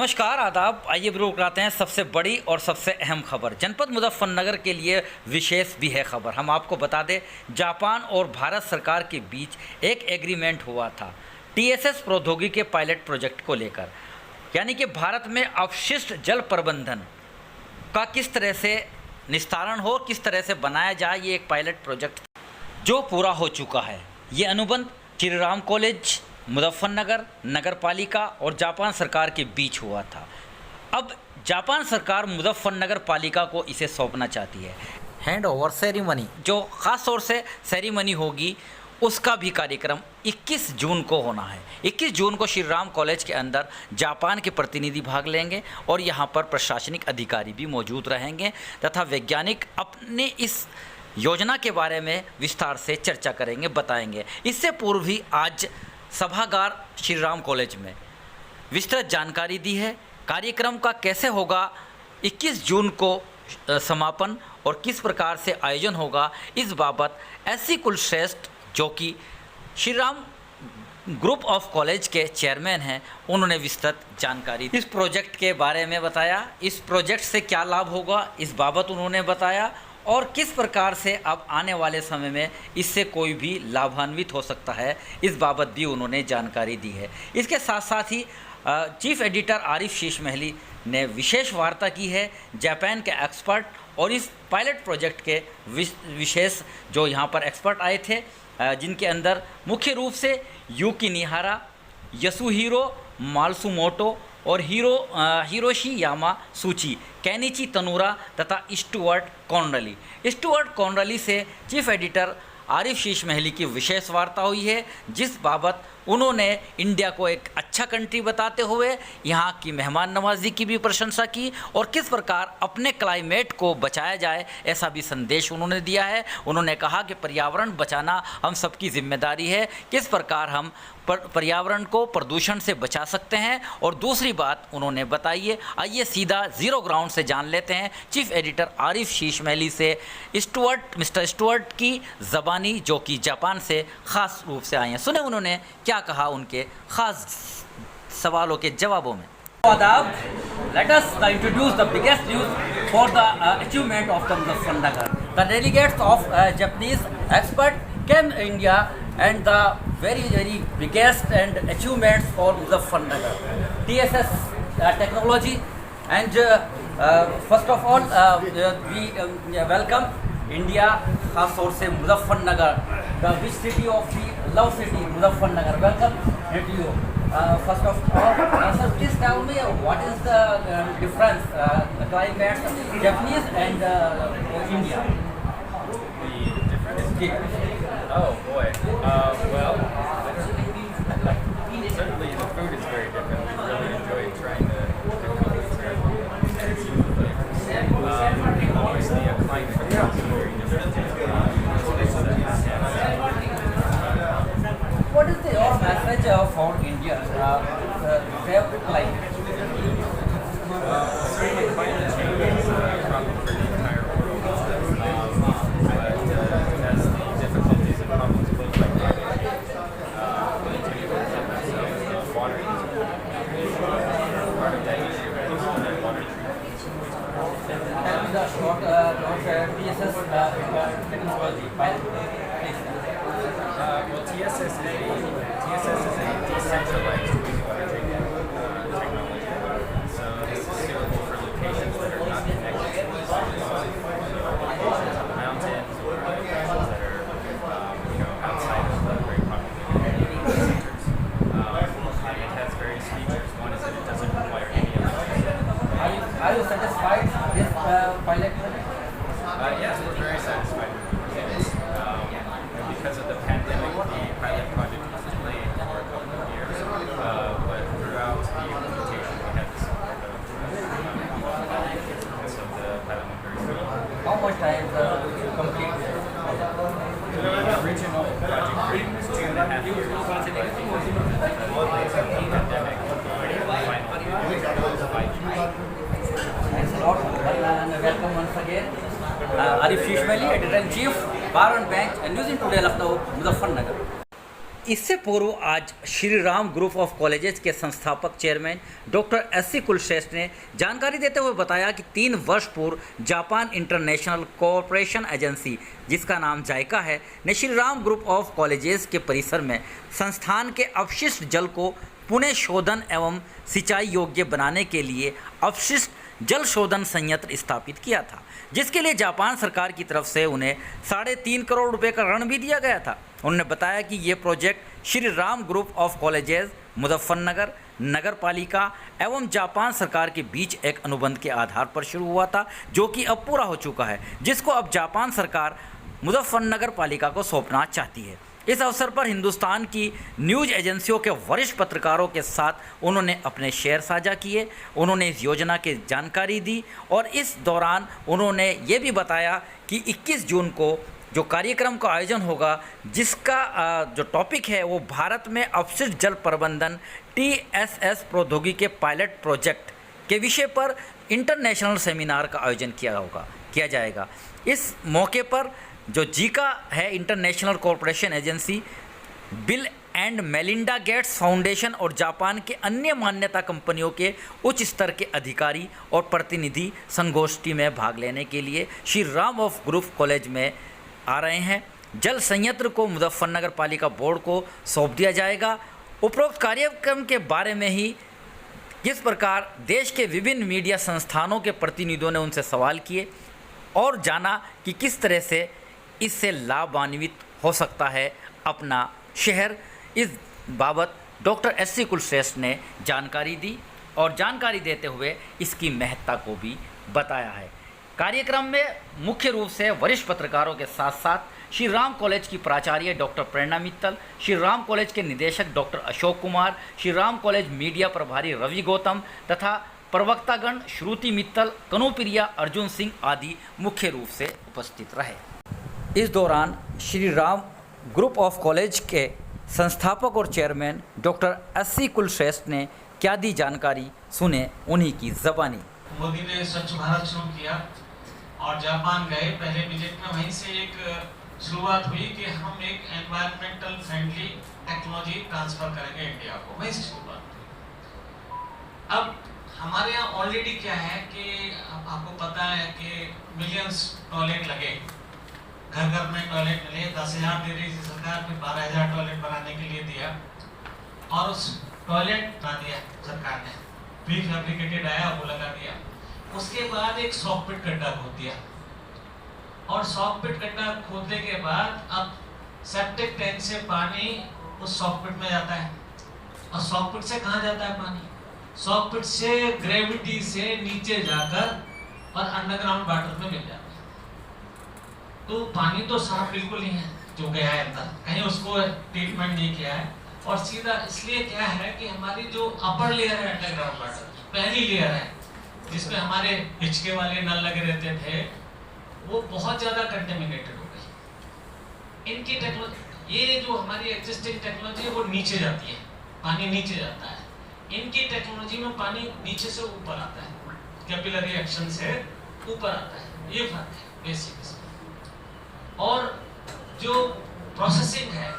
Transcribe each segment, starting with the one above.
नमस्कार आदाब। आइए ब्रो कराते हैं सबसे बड़ी और सबसे अहम खबर। जनपद मुजफ्फरनगर के लिए विशेष भी है खबर। हम आपको बता दें, जापान और भारत सरकार के बीच एक एग्रीमेंट हुआ था टीएसएस प्रौद्योगिकी के पायलट प्रोजेक्ट को लेकर, यानी कि भारत में अपशिष्ट जल प्रबंधन का किस तरह से निस्तारण हो, किस तरह से बनाया जाए। ये एक पायलट प्रोजेक्ट जो पूरा हो चुका है। ये अनुबंध श्री राम कॉलेज मुजफ्फरनगर नगर पालिका और जापान सरकार के बीच हुआ था। अब जापान सरकार मुजफ्फरनगर पालिका को इसे सौंपना चाहती है। हैंड ओवर सेरेमनी जो ख़ास तौर से सेरेमनी होगी, उसका भी कार्यक्रम 21 जून को होना है। 21 जून को श्री राम कॉलेज के अंदर जापान के प्रतिनिधि भाग लेंगे और यहाँ पर प्रशासनिक अधिकारी भी मौजूद रहेंगे तथा वैज्ञानिक अपने इस योजना के बारे में विस्तार से चर्चा करेंगे, बताएंगे। इससे पूर्व भी आज सभागार श्री राम कॉलेज में विस्तृत जानकारी दी है। कार्यक्रम का कैसे होगा, 21 जून को समापन और किस प्रकार से आयोजन होगा, इस बाबत एससी कुलश्रेष्ठ जो कि Shri Ram group of college के चेयरमैन हैं, उन्होंने विस्तृत जानकारी इस प्रोजेक्ट के बारे में बताया। इस प्रोजेक्ट से क्या लाभ होगा, इस बाबत उन्होंने बताया और किस प्रकार से अब आने वाले समय में इससे कोई भी लाभान्वित हो सकता है, इस बाबत भी उन्होंने जानकारी दी है। इसके साथ साथ ही चीफ एडिटर आरिफ शीश महली ने विशेष वार्ता की है जापान के एक्सपर्ट और इस पायलट प्रोजेक्ट के विशेष जो यहाँ पर एक्सपर्ट आए थे, जिनके अंदर मुख्य रूप से यूकी निहारा, यसुहिरो मात्सुमोटो और हिरोशी यामासूची, केनिची तनुरा तथा स्टुअर्ट कॉर्नरली से चीफ एडिटर आरिफ शीश महली की विशेष वार्ता हुई है, जिस बाबत उन्होंने इंडिया को एक अच्छा कंट्री बताते हुए यहाँ की मेहमान नवाजी की भी प्रशंसा की और किस प्रकार अपने क्लाइमेट को बचाया जाए, ऐसा भी संदेश उन्होंने दिया है। उन्होंने कहा कि पर्यावरण बचाना हम सबकी जिम्मेदारी है, किस प्रकार हम पर्यावरण को प्रदूषण से बचा सकते हैं। और दूसरी बात उन्होंने बताई है, आइए सीधा जीरो ग्राउंड से जान लेते हैं चीफ एडिटर आरिफ शीश महली से मिस्टर स्टुअर्ट की ज़बानी, जो कि जापान से ख़ास रूप से आए हैं। सुने उन्होंने क्या कहा उनके ख़ास सवालों के जवाबों में। आदाब, let us introduce the biggest news for the achievement of the Muzaffarnagar. The delegates of Japanese expert came India and the very biggest and achievements for Muzaffarnagar. TSS technology and first of all we welcome India, खास तौर से Muzaffarnagar, the which city of the love city Muzaffarnagar. Welcome to you. First of all, sir, please tell me what is the difference, the climate, Japanese and India? The difference? Oh boy. Well, certainly the food is very different. We really enjoy trying the foods here. Obviously, a climate is very different. What is your message for India? Favorite climate? Certainly climate change is a problem for the entire world. But as the difficulties and problems look like climate change, we need to be able to help ourselves. Water is part of that issue, and water treatment. Tell me the short TSS technology. Well, TSS is a decentralized wastewater treatment technology. So this is suitable for locations that are not connected to the source, locations on mountains or locations that are outside of the very populated centers. And it has various features. One is that it doesn't require any electricity. Are you satisfied with this pilot project? Yes, we're very satisfied with the results. Because of the pandemic, the pilot project was delayed for a couple of years, but throughout the implementation, we had the support of so the pilot went very smoothly. How much time to complete this? The original project period was 2.5 years. Because of the pandemic, the final was 5 years. Thanks a lot. Welcome once again. Arif Sheesh Mahli, Editor-in-Chief, Bar and Bench, and News in Today, Lucknow, Muzaffarnagar. इससे पूर्व आज Shri Ram group of colleges के संस्थापक chairman doctor SC. Kulshreshtha ने जानकारी देते हुए बताया कि 3 वर्ष पूर्व जापान इंटरनेशनल कोऑपरेशन एजेंसी, जिसका नाम जायका है, ने Shri Ram group of colleges के परिसर में संस्थान के अपशिष्ट जल को पुनः शोधन एवं सिंचाई योग्य बनाने के लिए अपशिष्ट जल शोधन संयंत्र स्थापित किया था, जिसके लिए जापान सरकार की तरफ से उन्हें 3.5 करोड़ रुपए का ऋण भी दिया गया था। उन्होंने बताया कि ये project Shri Ram group of colleges, Muzaffarnagar Nagar Palika एवं जापान सरकार के बीच एक अनुबंध के आधार पर शुरू हुआ था, जो कि अब पूरा हो चुका है, जिसको अब जापान सरकार मुजफ्फरनगर पालिका को सौंपना चाहती है। इस अवसर पर हिंदुस्तान की न्यूज़ एजेंसियों के वरिष्ठ पत्रकारों के साथ उन्होंने अपने शेयर साझा किए। उन्होंने इस योजना की जानकारी दी और इस दौरान उन्होंने ये भी बताया कि 21 जून को जो कार्यक्रम का आयोजन होगा, जिसका जो टॉपिक है वो भारत में अपशिष्ट जल प्रबंधन TSS प्रौद्योगिकी के पायलट प्रोजेक्ट के विषय पर इंटरनेशनल सेमिनार का आयोजन किया जाएगा। इस मौके पर जो जीका है, international corporation agency, bill and Melinda Gates foundation और जापान के अन्य मान्यता कंपनियों के उच्च स्तर के अधिकारी और प्रतिनिधि संगोष्ठी में भाग लेने के लिए Shri Ram of group college में आ रहे हैं। जल संयंत्र को मुजफ्फरनगर पालिका बोर्ड को सौंप दिया जाएगा। उपरोक्त कार्यक्रम के बारे में ही किस प्रकार देश के विभिन्न मीडिया संस्थानों के प्रतिनिधियों ने उनसे सवाल किए और जाना कि किस तरह से इससे लाभान्वित हो सकता है अपना शहर। इस बाबत डॉक्टर एस.सी. कुलश्रेष्ठ ने जानकारी दी और जानकारी देते हुए इसकी महत्ता को भी बताया है। कार्यक्रम में मुख्य रूप से वरिष्ठ पत्रकारों के साथ साथ श्री राम कॉलेज की प्राचार्य डॉक्टर प्रेरणा मित्तल, श्री राम कॉलेज के निदेशक doctor Ashok Kumar, Shri Ram college media प्रभारी रवि गौतम तथा प्रवक्तागण श्रुति मित्तल, कनुप्रिया, अर्जुन सिंह आदि मुख्य रूप से उपस्थित रहे। इस दौरान Shri Ram group of college के संस्थापक और चेयरमैन डॉक्टर एस.सी. कुलश्रेष्ठ ने क्या दी जानकारी, सुने उन्हीं की ज़बानी। मोदी ने स्वच्छ भारत शुरू किया और जापान गए। पहले विजिट में वहीं से एक शुरुआत हुई कि हम एक एनवायरमेंटल फ्रेंडली टेक्नोलॉजी ट्रांसफर करेंगे इंडिया को, वहीं से शुरुआत। अब हमारे यहाँ ऑलरेडी क्या है कि आपको पता है कि मिलियंस टॉयलेट लगे, घर घर में टॉयलेट मिले, 10,000 दे रही थी सरकार, फिर 12,000 टॉयलेट बनाने के लिए दिया और उस टॉयलेट बना दिया सरकार ने, प्री फैब्रिकेटेड आया वो लगा दिया। उसके बाद एक सॉफ्ट पिट गड्ढा खोद दिया और सॉफ्ट पिट गड्ढा खोदने के बाद अब सेप्टिक टैंक से पानी उस सॉफ्ट पिट में जाता है और सॉफ्ट पिट से कहाँ जाता है पानी? सॉफ्ट पिट से ग्रेविटी से नीचे जाकर और अंडरग्राउंड वाटर में मिल जाता है। तो पानी तो साफ बिल्कुल नहीं है जो गया है अंदर, कहीं उसको ट्रीटमेंट नहीं किया है और सीधा इसलिए क्या है कि हमारी जो अपर लेयर है अंडरग्राउंड वाटर, पहली लेयर है जिसमें हमारे हिचके वाले नल लगे रहते थे, वो बहुत ज़्यादा कंटेमिनेटेड हो गई। इनकी टेक्नोलॉजी, ये जो हमारी एग्जिस्टिंग टेक्नोलॉजी है वो नीचे जाती है, पानी नीचे जाता है। इनकी टेक्नोलॉजी में पानी नीचे से ऊपर आता है, कैपिलरी एक्शन से ऊपर आता है। ये फर्क है बेसिक। और जो प्रोसेसिंग है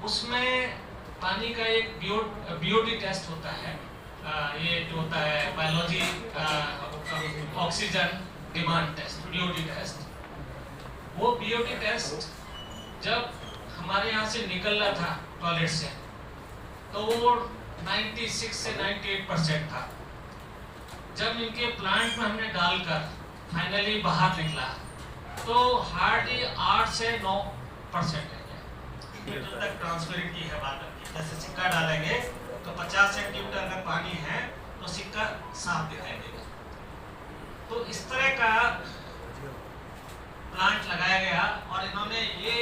उसमें पानी का एक बीओडी टेस्ट होता है, ये जो होता है biology oxygen demand test, BOD test. वो बीओडी टेस्ट जब हमारे यहाँ से निकल रहा था टॉयलेट से तो वो 96 से 98% था। जब इनके प्लांट में हमने डालकर फाइनली बाहर निकला तो हार्डली 8 से 9% है मीटर तक ट्रांसपेरेंट है वाटर की। जैसे सिक्का डालेंगे तो 50 सेंटीमीटर अगर पानी है तो सिक्का साफ दिखाई देगा। तो इस तरह का प्लांट लगाया गया और इन्होंने ये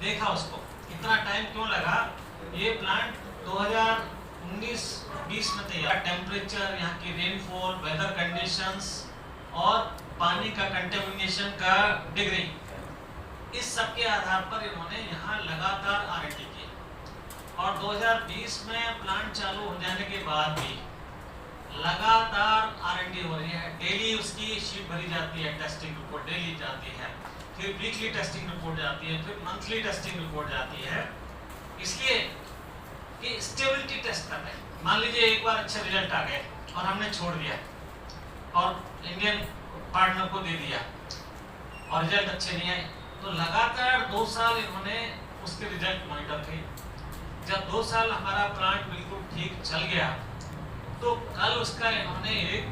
देखा उसको इतना टाइम क्यों लगा। ये प्लांट 2019-20 में तैयार। टेम्परेचर, यहाँ की रेनफॉल, वेदर कंडीशंस और पानी का कंटेमिनेशन का डिग्री, इस सब के आधार पर इन्होंने यहाँ लगातार R&D की और 2020 में प्लांट चालू हो जाने के बाद भी लगातार R&D हो रही है। डेली उसकी शीट भरी जाती है, टेस्टिंग रिपोर्ट डेली जाती है, फिर वीकली टेस्टिंग रिपोर्ट जाती है, फिर मंथली टेस्टिंग रिपोर्ट जाती है इसलिए कि स्टेबिलिटी टेस्ट कर रहे हैं। मान लीजिए एक बार अच्छे रिजल्ट आ गए और हमने छोड़ दिया और इंडियन पार्टनर को दे दिया और रिजल्ट अच्छे नहीं आए, तो लगातार 2 साल इन्होंने उसके रिजल्ट मॉनिटर किए। जब 2 साल हमारा प्लांट बिल्कुल ठीक चल गया तो कल उसका इन्होंने एक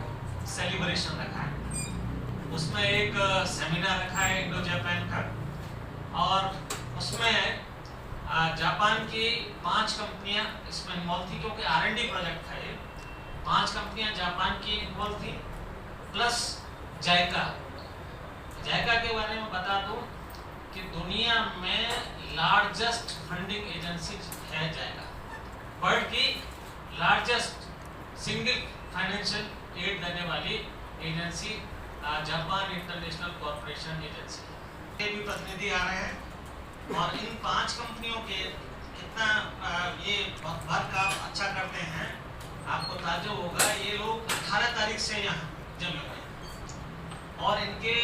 सेलिब्रेशन रखा है, उसमें एक सेमिनार रखा है इंडो जापान का, और उसमें जापान की 5 कंपनियां इसमें इन्वॉल्व थी, क्योंकि R&D प्रोजेक्ट था ये। 5 कंपनियां जापान की इन्वॉल्व थी प्लस जायका। जायका के बारे में बता दूं कि दुनिया में लार्जेस्ट फंडिंग एजेंसी है जायका, वर्ल्ड की लार्जेस्ट सिंगल फाइनेंशियल एड देने वाली agency Japan international corporation agency के भी प्रतिनिधि आ रहे हैं। और इन 5 कंपनियों के कितना ये वर्क आप अच्छा करते हैं, आपको ताज्जुब होगा। ये लोग 18 तारीख से यहाँ जमे हुए हैं और इनके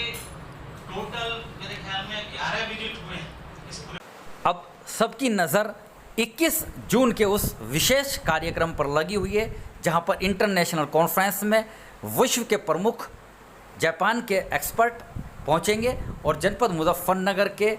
टोटल मेरे ख्याल में 11 विजिट हुए हैं इस पूरे। अब सबकी नज़र 21 जून के उस विशेष कार्यक्रम पर लगी हुई है जहां पर इंटरनेशनल कॉन्फ्रेंस में विश्व के प्रमुख जापान के एक्सपर्ट पहुंचेंगे और जनपद मुजफ्फरनगर के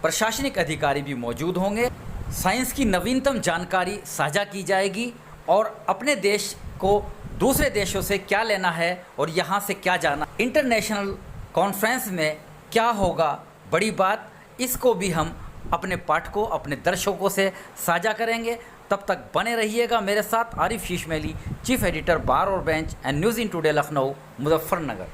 प्रशासनिक अधिकारी भी मौजूद होंगे। साइंस की नवीनतम जानकारी साझा की जाएगी और अपने देश को दूसरे देशों से क्या लेना है और यहाँ से क्या जाना, इंटरनेशनल कॉन्फ्रेंस में क्या होगा बड़ी बात, इसको भी हम अपने पाठकों, अपने दर्शकों से साझा करेंगे। तब तक बने रहिएगा मेरे साथ। आरिफ शीशमेली, चीफ एडिटर बार और bench and news in today Lucknow Muzaffarnagar.